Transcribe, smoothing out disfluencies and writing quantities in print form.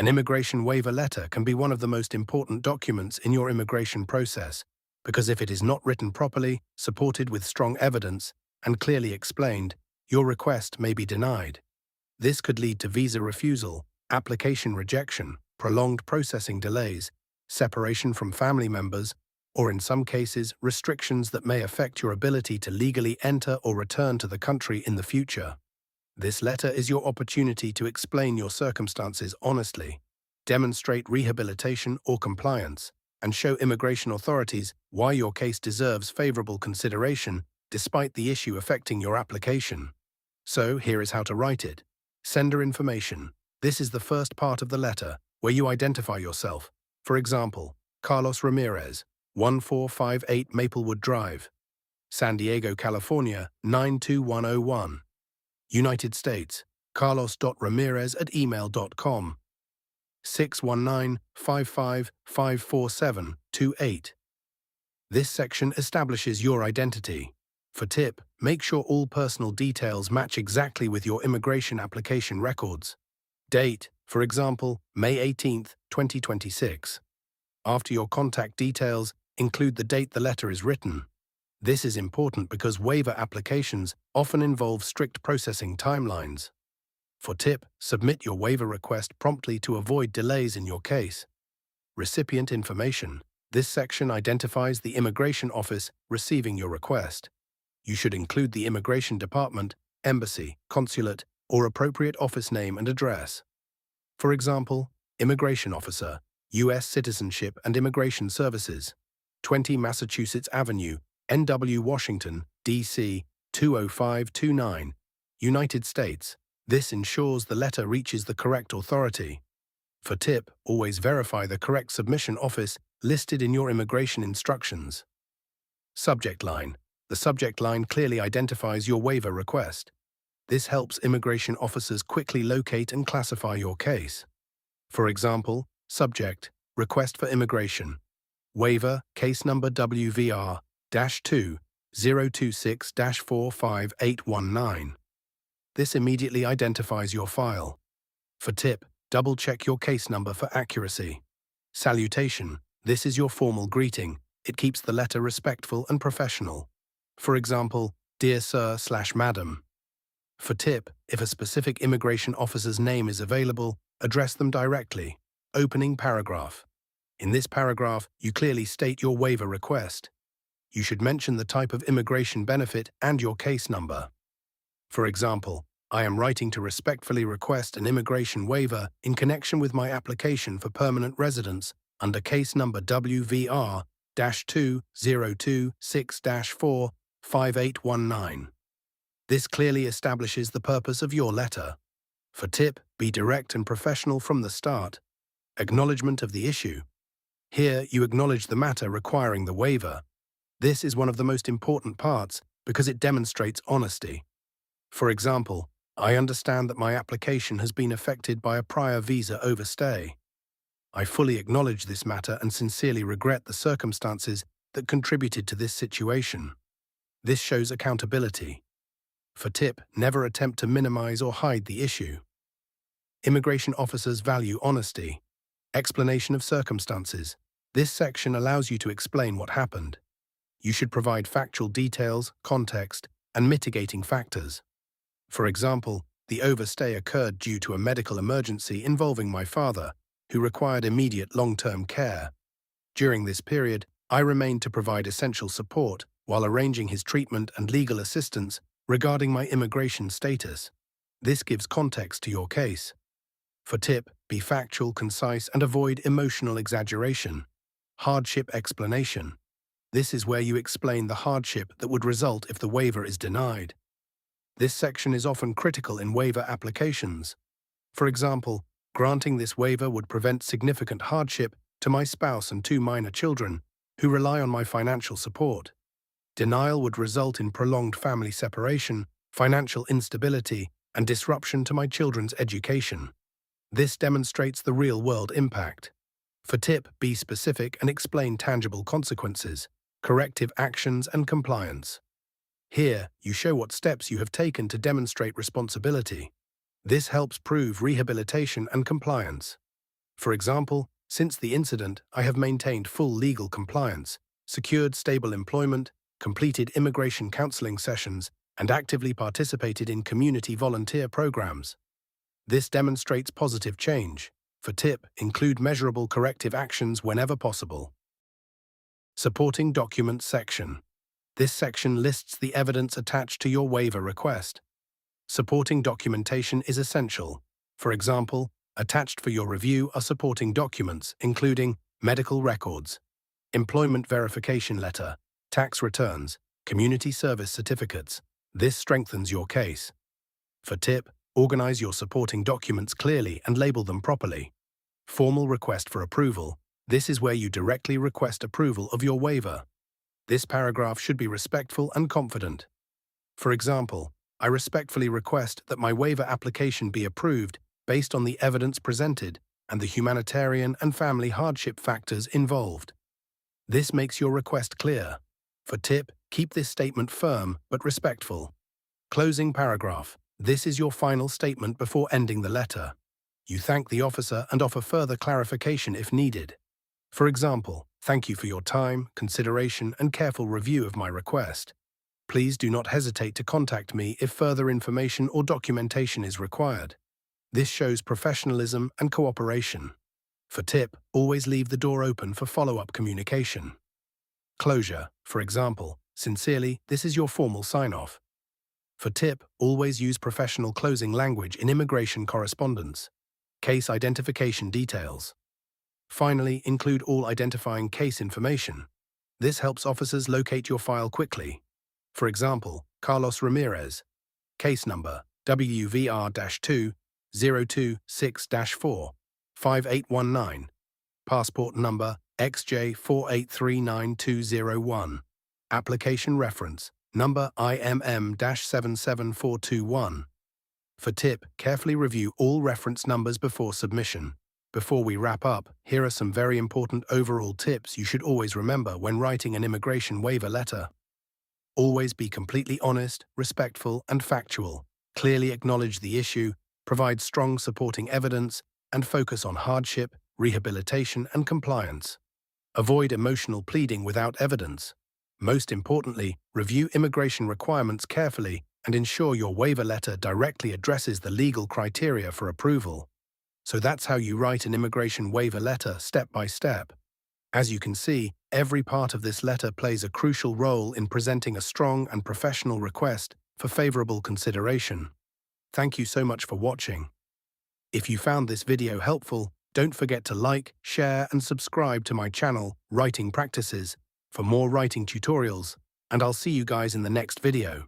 An immigration waiver letter can be one of the most important documents in your immigration process, because if it is not written properly, supported with strong evidence, and clearly explained, your request may be denied. This could lead to visa refusal, application rejection, prolonged processing delays, separation from family members, or in some cases, restrictions that may affect your ability to legally enter or return to the country in the future. This letter is your opportunity to explain your circumstances honestly, demonstrate rehabilitation or compliance, and show immigration authorities why your case deserves favorable consideration despite the issue affecting your application. So, here is how to write it. Sender information. This is the first part of the letter, where you identify yourself. For example, Carlos Ramirez, 1458 Maplewood Drive, San Diego, California, 92101. United States, carlos.ramirez@email.com, 619-5554728. This section establishes your identity. For tip, make sure all personal details match exactly with your immigration application records. Date, for example, May 18, 2026. After your contact details, include the date the letter is written. This is important because waiver applications often involve strict processing timelines. For tip, submit your waiver request promptly to avoid delays in your case. Recipient information. This section identifies the immigration office receiving your request. You should include the immigration department, embassy, consulate, or appropriate office name and address. For example, Immigration Officer, U.S. Citizenship and Immigration Services, 20 Massachusetts Avenue, NW, Washington, D.C., 20529, United States. This ensures the letter reaches the correct authority. For tip, always verify the correct submission office listed in your immigration instructions. Subject line. The subject line clearly identifies your waiver request. This helps immigration officers quickly locate and classify your case. For example, subject, request for immigration. Waiver, case number WVR-2-026-45819. This immediately identifies your file. For tip, double-check your case number for accuracy. Salutation. This is your formal greeting. It keeps the letter respectful and professional. For example, Dear Sir/Madam. For tip, if a specific immigration officer's name is available, address them directly. Opening paragraph. In this paragraph, you clearly state your waiver request. You should mention the type of immigration benefit and your case number. For example, I am writing to respectfully request an immigration waiver in connection with my application for permanent residence under case number WVR-2026-45819. This clearly establishes the purpose of your letter. For tip, be direct and professional from the start. Acknowledgement of the issue. Here, you acknowledge the matter requiring the waiver. This is one of the most important parts because it demonstrates honesty. For example, I understand that my application has been affected by a prior visa overstay. I fully acknowledge this matter and sincerely regret the circumstances that contributed to this situation. This shows accountability. For tip, never attempt to minimize or hide the issue. Immigration officers value honesty. Explanation of circumstances. This section allows you to explain what happened. You should provide factual details, context, and mitigating factors. For example, the overstay occurred due to a medical emergency involving my father, who required immediate long-term care. During this period, I remained to provide essential support while arranging his treatment and legal assistance regarding my immigration status. This gives context to your case. For tip, be factual, concise, and avoid emotional exaggeration. Hardship explanation. This is where you explain the hardship that would result if the waiver is denied. This section is often critical in waiver applications. For example, granting this waiver would prevent significant hardship to my spouse and 2 minor children, who rely on my financial support. Denial would result in prolonged family separation, financial instability, and disruption to my children's education. This demonstrates the real-world impact. For tip, be specific and explain tangible consequences, corrective actions, and compliance. Here, you show what steps you have taken to demonstrate responsibility. This helps prove rehabilitation and compliance. For example, since the incident, I have maintained full legal compliance, secured stable employment, completed immigration counseling sessions, and actively participated in community volunteer programs. This demonstrates positive change. For tip, include measurable corrective actions whenever possible. Supporting Documents section. This section lists the evidence attached to your waiver request. Supporting documentation is essential. For example, attached for your review are supporting documents, including medical records, employment verification letter, tax returns, community service certificates. This strengthens your case. For tip, organize your supporting documents clearly and label them properly. Formal request for approval. This is where you directly request approval of your waiver. This paragraph should be respectful and confident. For example, I respectfully request that my waiver application be approved based on the evidence presented and the humanitarian and family hardship factors involved. This makes your request clear. For tip, keep this statement firm but respectful. Closing paragraph. This is your final statement before ending the letter. You thank the officer and offer further clarification if needed. For example, thank you for your time, consideration, and careful review of my request. Please do not hesitate to contact me if further information or documentation is required. This shows professionalism and cooperation. For tip, always leave the door open for follow-up communication. Closure. For example, sincerely, this is your formal sign-off. For tip, always use professional closing language in immigration correspondence. Case identification details. Finally, include all identifying case information. This helps officers locate your file quickly. For example, Carlos Ramirez, case number WVR-2-0264, 5819, passport number XJ4839201, application reference number IMM-77421. For tip, carefully review all reference numbers before submission. Before we wrap up, here are some very important overall tips you should always remember when writing an immigration waiver letter. Always be completely honest, respectful, and factual. Clearly acknowledge the issue, provide strong supporting evidence, and focus on hardship, rehabilitation, and compliance. Avoid emotional pleading without evidence. Most importantly, review immigration requirements carefully and ensure your waiver letter directly addresses the legal criteria for approval. So that's how you write an immigration waiver letter step by step. As you can see, every part of this letter plays a crucial role in presenting a strong and professional request for favorable consideration. Thank you so much for watching. If you found this video helpful, don't forget to like, share, and subscribe to my channel, Writing Practices, for more writing tutorials, and I'll see you guys in the next video.